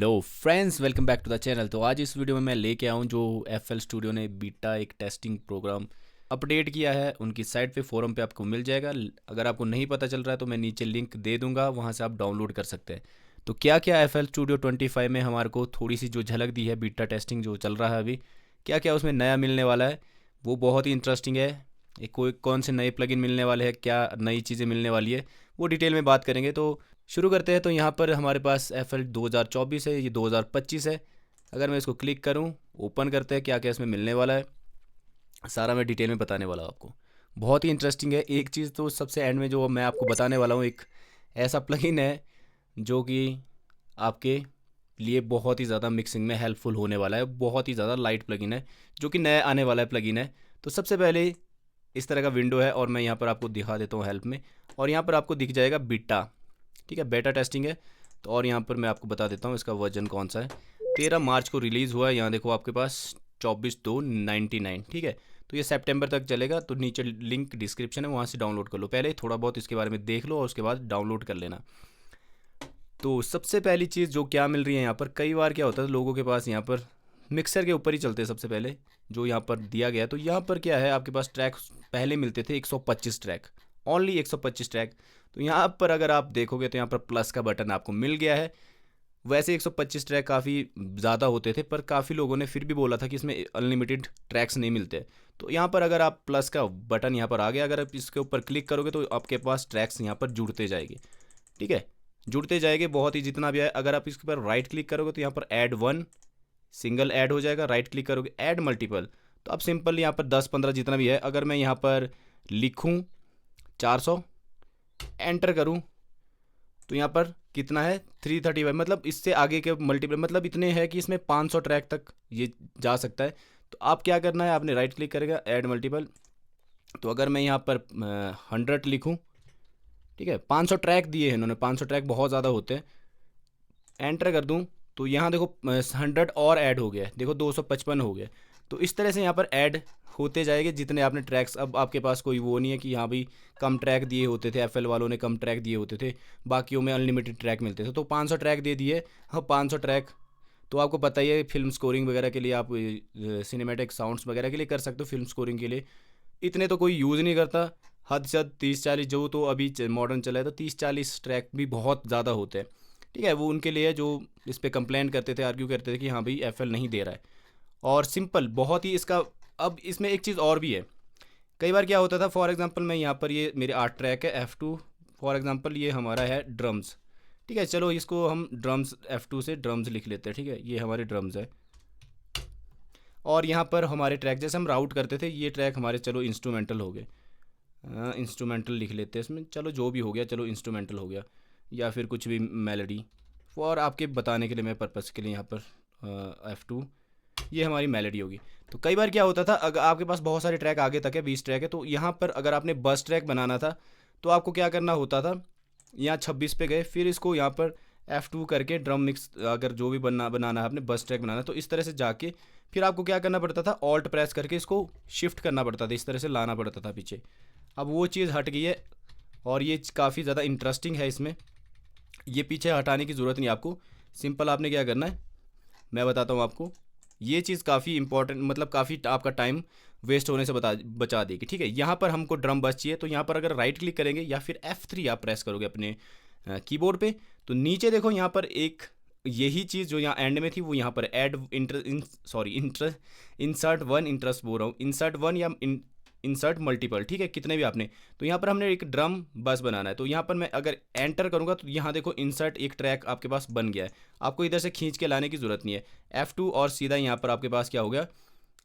Hello friends, welcome back to the channel. तो आज इस वीडियो में मैं लेके आऊँ जो FL स्टूडियो ने बीटा एक टेस्टिंग प्रोग्राम अपडेट किया है। उनकी साइट पे फोरम पे आपको मिल जाएगा। अगर आपको नहीं पता चल रहा है तो मैं नीचे लिंक दे दूंगा, वहाँ से आप डाउनलोड कर सकते हैं। तो क्या क्या FL स्टूडियो 25 में हमारे को थोड़ी सी जो झलक दी है, बीटा टेस्टिंग जो चल रहा है अभी, क्या क्या उसमें नया मिलने वाला है, वो बहुत ही इंटरेस्टिंग है। एक कोई कौन से नए प्लगइन मिलने वाले हैं, क्या नई चीज़ें मिलने वाली है, वो डिटेल में बात करेंगे। तो शुरू करते हैं। तो यहाँ पर हमारे पास FL 2024 है, ये 2025 है। अगर मैं इसको क्लिक करूँ, ओपन करते हैं, क्या क्या इसमें मिलने वाला है सारा मैं डिटेल में बताने वाला हूँ आपको। बहुत ही इंटरेस्टिंग है। एक चीज़ तो सबसे एंड में जो मैं आपको बताने वाला हूँ, एक ऐसा प्लगइन है जो कि आपके लिए बहुत ही ज़्यादा मिक्सिंग में हेल्पफुल होने वाला है। बहुत ही ज़्यादा लाइट प्लगइन है जो कि नया आने वाला है प्लगइन है। तो सबसे पहले इस तरह का विंडो है और मैं यहाँ पर आपको दिखा देता हूँ हेल्प में। और यहाँ पर आपको दिख जाएगा बीटा, ठीक है, बेटा टेस्टिंग है। तो और यहाँ पर मैं आपको बता देता हूँ इसका वर्जन कौन सा है। 13 मार्च को रिलीज़ हुआ है। यहाँ देखो आपके पास 24/2/99, ठीक है। तो ये सितंबर तक चलेगा। तो नीचे लिंक डिस्क्रिप्शन है, वहाँ से डाउनलोड कर लो। पहले थोड़ा बहुत इसके बारे में देख लो और उसके बाद डाउनलोड कर लेना। तो सबसे पहली चीज़ जो क्या मिल रही है यहाँ पर, कई बार क्या होता है लोगों के पास यहाँ पर मिक्सर के ऊपर ही चलते हैं सबसे पहले जो यहाँ पर दिया गया है। तो यहाँ पर क्या है, आपके पास ट्रैक पहले मिलते थे 125 ट्रैक, ओनली 125 ट्रैक। तो यहाँ पर अगर आप देखोगे तो यहाँ पर प्लस का बटन आपको मिल गया है। वैसे 125 ट्रैक काफ़ी ज़्यादा होते थे, पर काफ़ी लोगों ने फिर भी बोला था कि इसमें अनलिमिटेड ट्रैक्स नहीं मिलते। तो यहाँ पर अगर आप प्लस का बटन यहाँ पर आ गया, अगर आप इसके ऊपर क्लिक करोगे तो आपके पास ट्रैक्स यहाँ पर जुड़ते जाएंगे, ठीक है, जुड़ते जाएंगे बहुत ही जितना भी है। अगर आप इसके ऊपर राइट क्लिक करोगे तो यहाँ पर ऐड वन सिंगल ऐड हो जाएगा। राइट क्लिक करोगे ऐड मल्टीपल, तो अब सिंपल यहाँ पर 10-15 जितना भी है, अगर मैं यहाँ पर लिखूँ 400, एंटर करूँ, तो यहाँ पर कितना है 335, मतलब इससे आगे के मल्टीपल मतलब इतने हैं कि इसमें 500 ट्रैक तक ये जा सकता है। तो आप क्या करना है, आपने राइट क्लिक करेगा ऐड मल्टीपल। तो अगर मैं यहाँ पर 100 लिखूँ, ठीक है, 500 ट्रैक दिए हैं इन्होंने, 500 ट्रैक बहुत ज़्यादा होते हैं। एंटर कर दूँ तो यहाँ देखो 100 और ऐड हो गया, देखो 255 हो गया। तो इस तरह से यहाँ पर ऐड होते जाएंगे जितने आपने ट्रैक्स। अब आपके पास कोई वो नहीं है कि हाँ भाई कम ट्रैक दिए होते थे, FL वालों ने कम ट्रैक दिए होते थे, बाकियों में अनलिमिटेड ट्रैक मिलते थे। तो 500 ट्रैक दे दिए। हाँ, 500 ट्रैक तो आपको पता ही है, फिल्म स्कोरिंग वगैरह के लिए आप सिनेमैटिक साउंड्स वगैरह के लिए कर सकते हो। फिल्म स्कोरिंग के लिए इतने तो कोई यूज़ नहीं करता, हद से हद 30-40 जो तो अभी मॉडर्न चला है, तो 30-40 ट्रैक भी बहुत ज़्यादा होते हैं, ठीक है। वो उनके लिए जो इस पर कंप्लेंट करते थे, आर्ग्यू करते थे कि हाँ भाई FL नहीं दे रहा है। और सिंपल बहुत ही इसका, अब इसमें एक चीज़ और भी है। कई बार क्या होता था, फॉर एग्जांपल मैं यहाँ पर ये मेरे 8 ट्रैक है F2, फॉर एग्जांपल ये हमारा है ड्रम्स, ठीक है। चलो इसको हम ड्रम्स F2 से ड्रम्स लिख लेते हैं, ठीक है, ये हमारे ड्रम्स है। और यहाँ पर हमारे ट्रैक जैसे हम राउट करते थे, ये ट्रैक हमारे चलो इंस्ट्रूमेंटल हो गए। इंस्ट्रूमेंटल लिख लेते हैं इसमें, चलो जो भी हो गया, चलो इंस्ट्रूमेंटल हो गया, या फिर कुछ भी मेलोडी। और आपके बताने के लिए, मैं पर्पज़ के लिए यहाँ पर F2, ये हमारी मेलोडी होगी। तो कई बार क्या होता था, अगर आपके पास बहुत सारे ट्रैक आगे तक है, 20 ट्रैक है, तो यहाँ पर अगर आपने बस ट्रैक बनाना था तो आपको क्या करना होता था, यहाँ 26 पे गए, फिर इसको यहाँ पर F2 करके ड्रम मिक्स, अगर जो भी बनाना है आपने बस ट्रैक बनाना है, तो इस तरह से जाके फिर आपको क्या करना पड़ता था, ऑल्ट प्रेस करके इसको शिफ्ट करना पड़ता था, इस तरह से लाना पड़ता था पीछे। अब वो चीज़ हट गई है और ये काफ़ी ज़्यादा इंटरेस्टिंग है। इसमें ये पीछे हटाने की ज़रूरत नहीं आपको, सिंपल आपने क्या करना है मैं बताता हूँ आपको। ये चीज़ काफ़ी इंपॉर्टेंट, मतलब काफ़ी आपका टाइम वेस्ट होने से बचा देगी, ठीक है। यहाँ पर हमको ड्रम बस चाहिए, तो यहाँ पर अगर राइट क्लिक करेंगे या फिर F3 आप प्रेस करोगे अपने कीबोर्ड पे, तो नीचे देखो यहाँ पर एक यही चीज़ जो यहाँ एंड में थी, वो यहाँ पर ऐड इंसर्ट वन इंटरेस्ट बोल रहा हूँ, इंसर्ट वन या इंसर्ट मल्टीपल, ठीक है, कितने भी आपने। तो यहाँ पर हमने एक ड्रम बस बनाना है, तो यहाँ पर मैं अगर एंटर करूँगा तो यहाँ देखो इंसर्ट एक ट्रैक आपके पास बन गया है। आपको इधर से खींच के लाने की ज़रूरत नहीं है, F2 और सीधा यहाँ पर आपके पास क्या हो गया,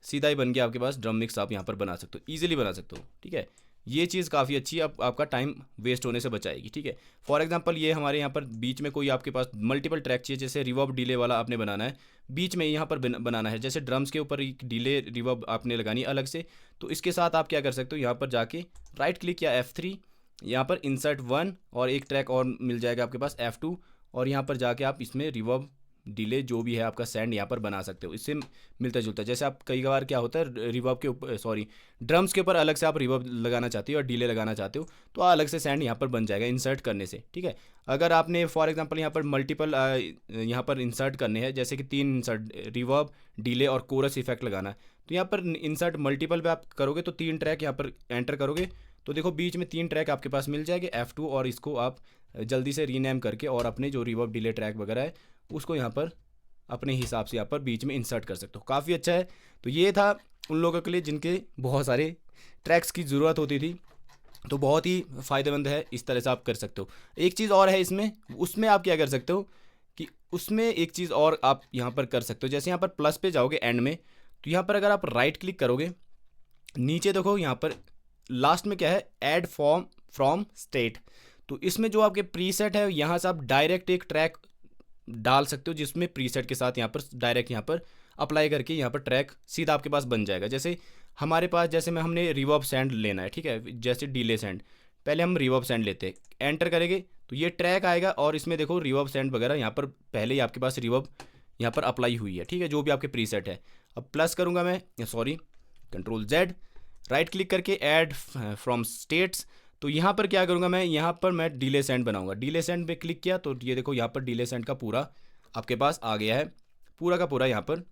सीधा ही बन गया आपके पास ड्रम मिक्स। आप यहाँ पर बना सकते हो, ईजिली बना सकते हो, ठीक है। ये चीज़ काफ़ी अच्छी है, आपका टाइम वेस्ट होने से बचाएगी, ठीक है। फॉर एग्जांपल ये हमारे यहाँ पर बीच में कोई आपके पास मल्टीपल ट्रैक चाहिए, जैसे रिवर्ब डिले वाला आपने बनाना है, बीच में यहाँ पर बनाना है, जैसे ड्रम्स के ऊपर एक डिले रिवर्ब आपने लगानी अलग से। तो इसके साथ आप क्या कर सकते हो, यहाँ पर जाके राइट क्लिक या F3, यहाँ पर इंसर्ट वन और एक ट्रैक और मिल जाएगा आपके पास F2, और यहाँ पर जाके आप इसमें रिवर्ब डिले जो भी है आपका सैंड यहाँ पर बना सकते हो, इससे मिलता जुलता। जैसे आप कई बार क्या होता है रिवर्ब के ऊपर सॉरी ड्रम्स के ऊपर अलग से आप रिवर्ब लगाना चाहते हो और डिले लगाना चाहते हो, तो अलग से सैंड यहाँ पर बन जाएगा इंसर्ट करने से, ठीक है। अगर आपने फॉर एग्जांपल यहाँ पर मल्टीपल यहाँ पर इंसर्ट करने हैं, जैसे कि 3 इंसर्ट रिवर्ब, डिले और कोरस इफेक्ट लगाना है, तो यहाँ पर इंसर्ट मल्टीपल पे आप करोगे तो 3 ट्रैक यहाँ पर एंटर करोगे तो देखो बीच में 3 ट्रैक आपके पास मिल जाएंगे F2, और इसको आप जल्दी से रीनेम करके और अपने जो रिवर्ब डिले ट्रैक वगैरह है उसको यहाँ पर अपने हिसाब से यहाँ पर बीच में इंसर्ट कर सकते हो। काफ़ी अच्छा है। तो ये था उन लोगों के लिए जिनके बहुत सारे ट्रैक्स की ज़रूरत होती थी, तो बहुत ही फ़ायदेमंद है, इस तरह से आप कर सकते हो। एक चीज़ और है इसमें, उसमें आप क्या कर सकते हो कि उसमें एक चीज़ और आप यहाँ पर कर सकते हो। जैसे यहाँ पर प्लस पे जाओगे एंड में, तो यहाँ पर अगर आप राइट क्लिक करोगे, नीचे देखो यहाँ पर लास्ट में क्या है, ऐड फॉर्म फ्रॉम स्टेट। तो इसमें जो आपके प्रीसेट है यहाँ से आप डायरेक्ट एक ट्रैक डाल सकते हो, जिसमें प्रीसेट के साथ यहाँ पर डायरेक्ट यहाँ पर अप्लाई करके यहाँ पर ट्रैक सीधा आपके पास बन जाएगा। जैसे हमारे पास जैसे में हमने रिवर्ब सैंड लेना है, ठीक है, जैसे डिले सैंड, पहले हम रिवर्ब सैंड लेते हैं, एंटर करेंगे तो ये ट्रैक आएगा और इसमें देखो रिवर्ब सैंड वगैरह यहाँ पर पहले ही आपके पास रिवर्ब यहाँ पर अप्लाई हुई है, ठीक है, जो भी आपके प्रीसेट है। अब प्लस करूँगा मैं, sorry control Z, right click करके ऐड फ्रॉम स्टेट्स। तो यहाँ पर क्या करूँगा मैं, यहाँ पर मैं डिले सैंड बनाऊँगा। डिले सैंड पे क्लिक किया तो ये देखो यहाँ पर डिले सैंड का पूरा आपके पास आ गया है, पूरा का पूरा यहाँ पर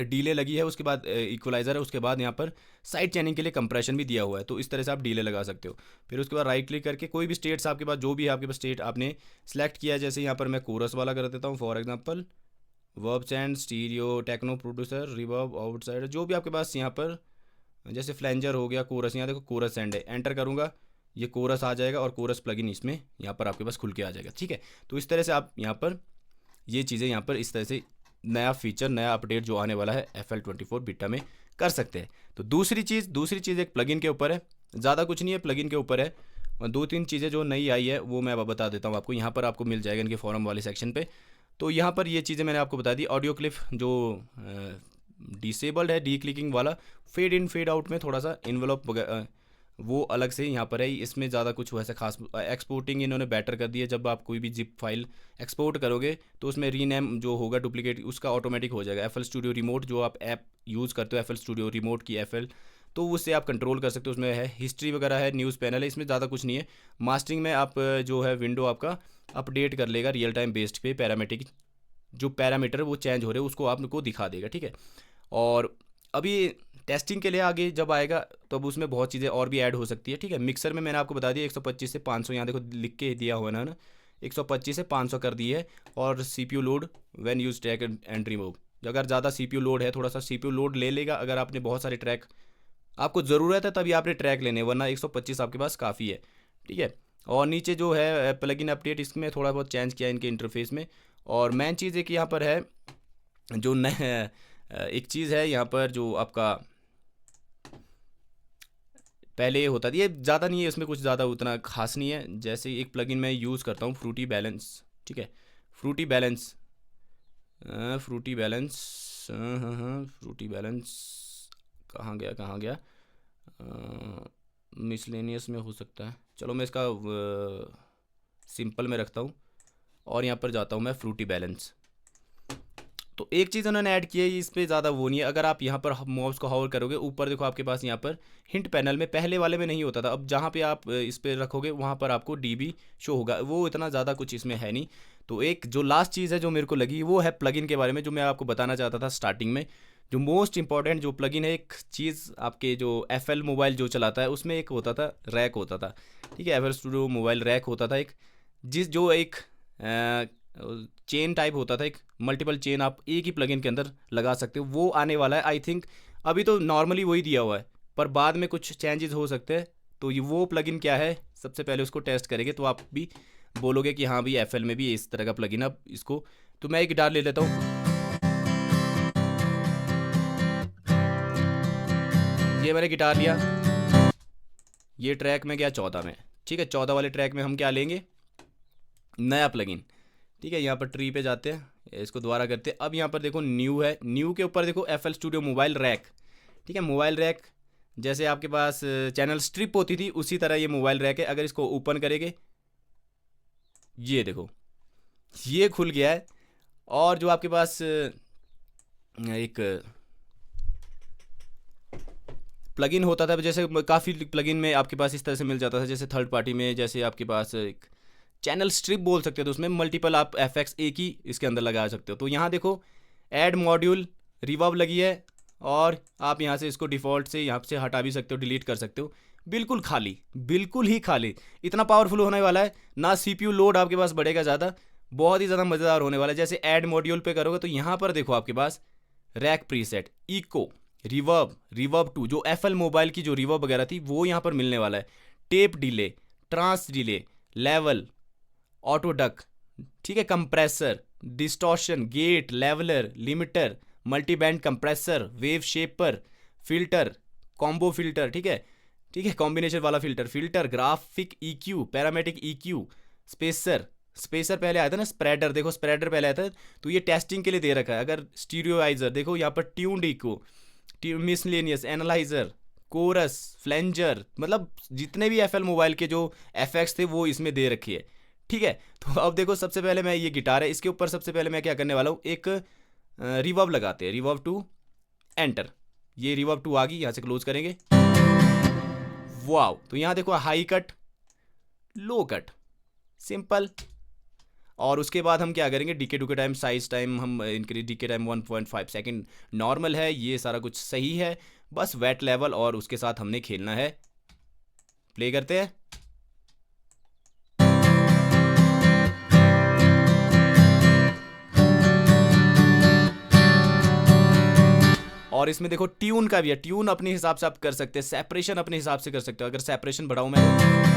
डिले लगी है, उसके बाद इक्वलाइज़र है, उसके बाद यहाँ पर साइड चैनिंग के लिए कंप्रेशन भी दिया हुआ है। तो इस तरह से आप डिले लगा सकते हो। फिर उसके बाद राइट क्लिक करके कोई भी स्टेट्स आपके पास, जो भी है आपके पास स्टेट आपने सेलेक्ट किया, जैसे यहाँ पर मैं कोरस वाला कर देता हूँ for example, verb sand, stereo, techno producer, reverb, outsider, जो भी आपके पास यहाँ पर, जैसे फ्लैंजर हो गया, कोरस, यहाँ देखो कोरस सैंड है, एंटर करूँगा ये कोरस आ जाएगा और कोरस प्लगइन इसमें यहाँ पर आपके पास खुल के आ जाएगा, ठीक है। तो इस तरह से आप यहाँ पर ये चीज़ें यहाँ पर इस तरह से नया फीचर, नया अपडेट जो आने वाला है FL24 बीटा में कर सकते हैं। तो दूसरी चीज़ एक प्लगइन के ऊपर है, ज़्यादा कुछ नहीं है, प्लगइन के ऊपर है। और 2-3 चीज़ें जो नई आई है वो मैं अब बता देता हूँ आपको, यहाँ पर आपको मिल जाएगा इनके फॉरम वाले सेक्शन पे। तो यहाँ पर ये चीज़ें मैंने आपको बता दी। ऑडियो क्लिप जो डिसेबल्ड है, डी क्लिकिंग वाला, फेड इन फेड आउट में थोड़ा सा इन्वेलप वो अलग से यहाँ पर है, इसमें ज़्यादा कुछ वैसा खास। एक्सपोर्टिंग इन्होंने बेटर कर दी है, जब आप कोई भी जिप फाइल एक्सपोर्ट करोगे तो उसमें रीनेम जो होगा डुप्लीकेट उसका ऑटोमेटिक हो जाएगा। FL स्टूडियो रिमोट जो आप ऐप यूज़ करते हो, FL स्टूडियो रिमोट की FL, तो उससे आप कंट्रोल कर सकते हो। उसमें है हिस्ट्री वगैरह है, न्यूज़ पैनल है, इसमें ज़्यादा कुछ नहीं है। मास्टरिंग में आप जो है विंडो आपका अपडेट कर लेगा रियल टाइम बेस्ड पे, पैरामीटर जो पैरामीटर वो चेंज हो रहे हैं उसको आपको दिखा देगा, ठीक है। और अभी टेस्टिंग के लिए आगे जब आएगा तो अब उसमें बहुत चीज़ें और भी ऐड हो सकती है, ठीक है। मिक्सर में मैंने आपको बता दिया 125 से 500, यहाँ देखो लिख के दिया हुआ है ना, 125 से 500 कर दी है। और CPU load when use track and remove, अगर ज़्यादा CPU लोड है, थोड़ा सा CPU लोड ले लेगा अगर आपने बहुत सारे ट्रैक आपको ज़रूरत है तभी आपने ट्रैक लेने, वरना 125 आपके पास काफ़ी है, ठीक है। और नीचे जो है प्लगइन अपडेट, इसमें थोड़ा बहुत चेंज किया इनके इंटरफेस में। और मेन चीज़ एक यहाँ पर है जो नए एक चीज़ है यहाँ पर जो आपका पहले ये होता था, ये ज़्यादा नहीं है, इसमें कुछ ज़्यादा उतना खास नहीं है। जैसे एक प्लगइन मैं यूज़ करता हूँ फ्रूटी बैलेंस, ठीक है, Fruity Balance, Fruity Balance, Fruity Balance कहाँ गया, मिसलेनियस में हो सकता है। चलो मैं इसका सिंपल में रखता हूँ और यहाँ पर जाता हूँ मैं फ्रूटी बैलेंस। तो एक चीज़ उन्होंने ऐड की है, इस पर ज़्यादा वो नहीं है। अगर आप यहाँ पर माउस को होवर करोगे ऊपर देखो आपके पास यहाँ पर हिंट पैनल में, पहले वाले में नहीं होता था, अब जहाँ पे आप इस पर रखोगे वहाँ पर आपको DB शो होगा। वो इतना ज़्यादा कुछ इसमें है नहीं। तो एक जो लास्ट चीज़ है जो मेरे को लगी वो है प्लगइन के बारे में, जो मैं आपको बताना चाहता था स्टार्टिंग में। जो मोस्ट इंपॉर्टेंट जो प्लगइन है, एक चीज़ आपके जो FL मोबाइल जो चलाता है उसमें एक होता था रैक होता था, ठीक है, FL स्टूडियो मोबाइल रैक होता था एक, जो एक चेन टाइप होता था, एक मल्टीपल चेन आप एक ही प्लगइन के अंदर लगा सकते हो। वो आने वाला है आई थिंक, अभी तो नॉर्मली वही दिया हुआ है पर बाद में कुछ चेंजेस हो सकते हैं। तो ये वो प्लगइन क्या है, सबसे पहले उसको टेस्ट करेंगे तो आप भी बोलोगे कि हाँ भी FL में भी इस तरह का प्लगइन। अब इसको तो मैं एक गिटार ले लेता हूँ, ये मैंने गिटार लिया, ये ट्रैक में गया 14 में, ठीक है। 14 वाले ट्रैक में हम क्या लेंगे, नया प्लगइन, ठीक है। यहाँ पर ट्री पे जाते हैं, इसको दोबारा करते हैं। अब यहाँ पर देखो न्यू है, न्यू के ऊपर देखो FL स्टूडियो मोबाइल रैक, ठीक है। मोबाइल रैक जैसे आपके पास चैनल स्ट्रिप होती थी उसी तरह ये मोबाइल रैक है। अगर इसको ओपन करेंगे ये देखो ये खुल गया है। और जो आपके पास एक प्लगइन होता था, जैसे काफ़ी प्लगइन में आपके पास इस तरह से मिल जाता था, जैसे थर्ड पार्टी में जैसे आपके पास एक चैनल स्ट्रिप बोल सकते हो, तो उसमें मल्टीपल आप एफएक्स एक ही इसके अंदर लगा सकते हो। तो यहाँ देखो ऐड मॉड्यूल रिवर्ब लगी है, और आप यहाँ से इसको डिफ़ॉल्ट से यहाँ से हटा भी सकते हो, डिलीट कर सकते हो। बिल्कुल खाली, बिल्कुल ही खाली, इतना पावरफुल होने वाला है ना। सीपीयू लोड आपके पास बढ़ेगा ज़्यादा, बहुत ही ज़्यादा मज़ेदार होने वाला है। जैसे ऐड मॉड्यूल पे करोगे तो यहाँ पर देखो आपके पास rack preset, echo, reverb, reverb 2, जो एफएल मोबाइल की जो रिवर्ब वगैरह थी वो यहाँ पर मिलने वाला है। Tape delay, trans delay, level, auto duck, ठीक है, compressor, distortion, gate, leveler, limiter, multi band compressor, wave shaper, filter, combo filter, ठीक है, ठीक है, कॉम्बिनेशन वाला filter, filter, graphic EQ, parametric EQ, spacer, spacer पहले आया था ना, स्प्रेडर, देखो स्प्रेडर पहले आया था, तो ये टेस्टिंग के लिए दे रखा है। अगर स्टीरियोआइजर देखो यहाँ पर tuned echo, miscellaneous, analyser, chorus, flanger, मतलब जितने भी एफएल मोबाइल के जो एफएक्स थे वो इसमें दे रखी है, ठीक है। तो अब देखो सबसे पहले मैं ये गिटार है, इसके ऊपर सबसे पहले मैं क्या करने वाला हूँ, एक रिवर्ब लगाते हैं, रिवर्ब 2, एंटर। ये रिवर्ब 2 आ गई, यहाँ से क्लोज करेंगे। वाव, तो यहाँ देखो high cut, low cut, simple. और उसके बाद हम क्या करेंगे, decay decay time, size time हम increase, decay time 1.5 second normal है, ये सारा कुछ सही है। बस वेट लेवल और उसके साथ हमने खेलना है। प्ले करते हैं। और इसमें देखो ट्यून का भी है, ट्यून अपने हिसाब से आप कर सकते हैं, सेपरेशन अपने हिसाब से कर सकते हो। अगर सेपरेशन बढ़ाऊं मैं,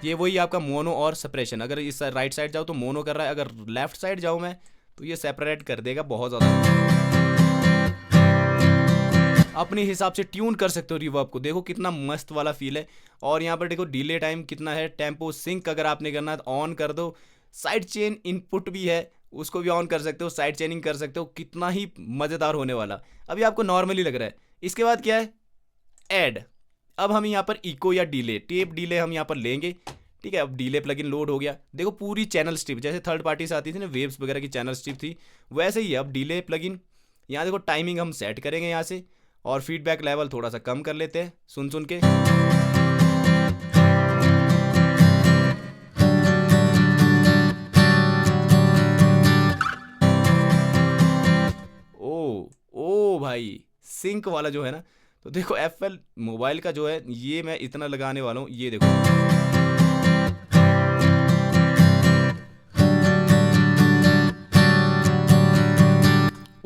ये वही आपका मोनो और सेपरेशन, अगर इस राइट साइड जाओ तो मोनो कर रहा है, अगर लेफ्ट साइड जाऊं मैं तो ये सेपरेट कर देगा बहुत ज़्यादा। अपने हिसाब से ट्यून कर सकते हो रिवर्ब को, देखो कितना मस्त वाला फील है। और यहाँ पर देखो डिले टाइम कितना है, टेम्पो सिंक अगर आपने करना है तो ऑन कर दो। साइड चेन इनपुट भी है, उसको भी ऑन कर सकते हो, साइड चेनिंग कर सकते हो, कितना ही मज़ेदार होने वाला। अभी आपको नॉर्मली लग रहा है। इसके बाद क्या है, ऐड। अब हम यहाँ पर इको या डिले, टेप डिले हम यहाँ पर लेंगे, ठीक है। अब डिले प्लगइन लोड हो गया, देखो पूरी चैनल स्ट्रिप, जैसे थर्ड पार्टी से आती थी ना वेव्स वगैरह की चैनल स्ट्रिप थी, वैसे ही है अब डिले प्लगइन। यहाँ देखो टाइमिंग हम सेट करेंगे यहाँ से, और फीडबैक लेवल थोड़ा सा कम कर लेते हैं सुन सुन के। ओ ओ भाई, सिंक वाला जो है ना, तो देखो एफएल मोबाइल का जो है ये मैं इतना लगाने वाला हूँ, ये देखो।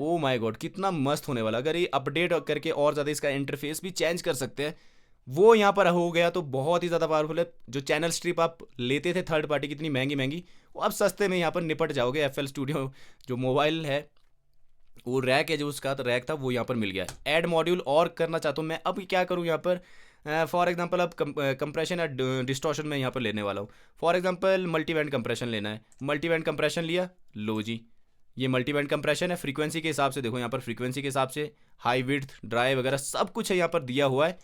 ओ माय गॉड, कितना मस्त होने वाला। अगर ये अपडेट करके और ज़्यादा इसका इंटरफेस भी चेंज कर सकते हैं, वो यहाँ पर हो गया तो बहुत ही ज़्यादा पावरफुल है। जो चैनल स्ट्रिप आप लेते थे थर्ड पार्टी कितनी महंगी महंगी, वो आप सस्ते में यहाँ पर निपट जाओगे। एफएल स्टूडियो जो मोबाइल है, वो रैक है जो उसका तो रैक था वो यहाँ पर मिल गया है। ऐड मॉड्यूल और करना चाहता हूँ मैं, अब क्या करूँ यहाँ पर, फॉर एग्जांपल अब कंप्रेशन या डिस्टॉर्शन में यहाँ पर लेने वाला हूँ। For example multi band compression लेना है, मल्टी बैंड कंप्रेशन लिया, लो जी, ये मल्टी बैंड कंप्रेशन है। फ्रीक्वेंसी के हिसाब से देखो यहाँ पर, फ्रीक्वेंसी के हिसाब से हाई विड्थ, ड्राई वगैरह सब कुछ है यहाँ पर दिया हुआ है।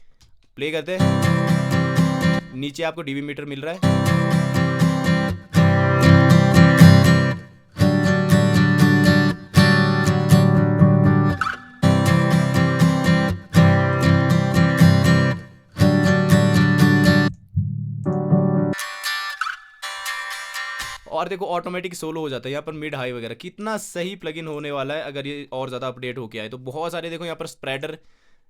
प्ले करते हैं, नीचे आपको डीबी मीटर मिल रहा है। और देखो ऑटोमेटिक सोलो हो जाता है यहाँ पर, मिड हाई वगैरह, कितना सही प्लगइन होने वाला है अगर ये और ज़्यादा अपडेट हो गया है तो। बहुत सारे देखो यहाँ पर स्प्रेडर,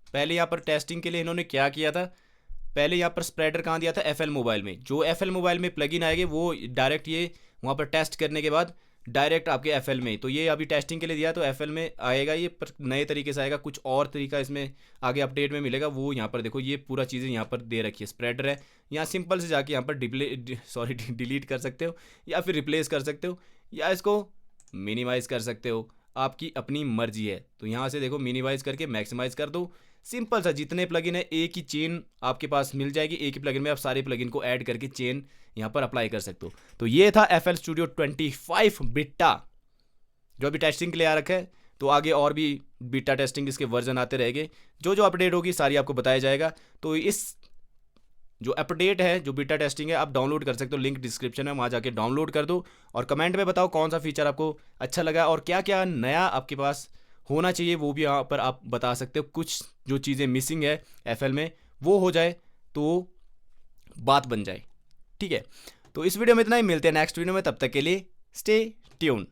पहले यहाँ पर टेस्टिंग के लिए इन्होंने क्या किया था, पहले यहाँ पर स्प्रेडर कहाँ दिया था, एफएल मोबाइल में। जो एफएल मोबाइल में प्लगइन आएंगे वो डायरेक्ट ये वहाँ पर टेस्ट करने के बाद डायरेक्ट आपके एफएल में, तो ये अभी टेस्टिंग के लिए दिया तो एफएल में आएगा ये, पर नए तरीके से आएगा। कुछ और तरीका इसमें आगे अपडेट में मिलेगा, वो यहाँ पर देखो ये पूरा चीज़ें यहाँ पर दे रखी है। स्प्रेडर है, यहाँ सिंपल से जाके यहाँ पर डिलीट कर सकते हो, या फिर रिप्लेस कर सकते हो, या इसको मिनिमाइज़ कर सकते हो, आपकी अपनी मर्जी है। तो यहाँ से देखो मिनिमाइज़ करके मैक्सिमाइज़ कर दो, सिंपल सा। जितने प्लगइन है एक ही चेन आपके पास मिल जाएगी, एक ही प्लगइन में आप सारे प्लगइन को ऐड करके चेन यहाँ पर अप्लाई कर सकते हो। तो ये था एफएल स्टूडियो 25 बीटा जो अभी टेस्टिंग के लिए आ रखा है। तो आगे और भी बीटा टेस्टिंग इसके वर्जन आते रहेंगे, जो जो अपडेट होगी सारी आपको बताया जाएगा। तो इस जो अपडेट है, जो बीटा टेस्टिंग है, आप डाउनलोड कर सकते हो, लिंक डिस्क्रिप्शन में, वहाँ जाके डाउनलोड कर दो और कमेंट में बताओ कौन सा फीचर आपको अच्छा लगा और क्या क्या नया आपके पास होना चाहिए, वो भी यहाँ पर आप बता सकते हो। कुछ जो चीज़ें मिसिंग है FL में वो हो जाए तो बात बन जाए, ठीक है। तो इस वीडियो में इतना ही, मिलते हैं नेक्स्ट वीडियो में, तब तक के लिए स्टे ट्यून।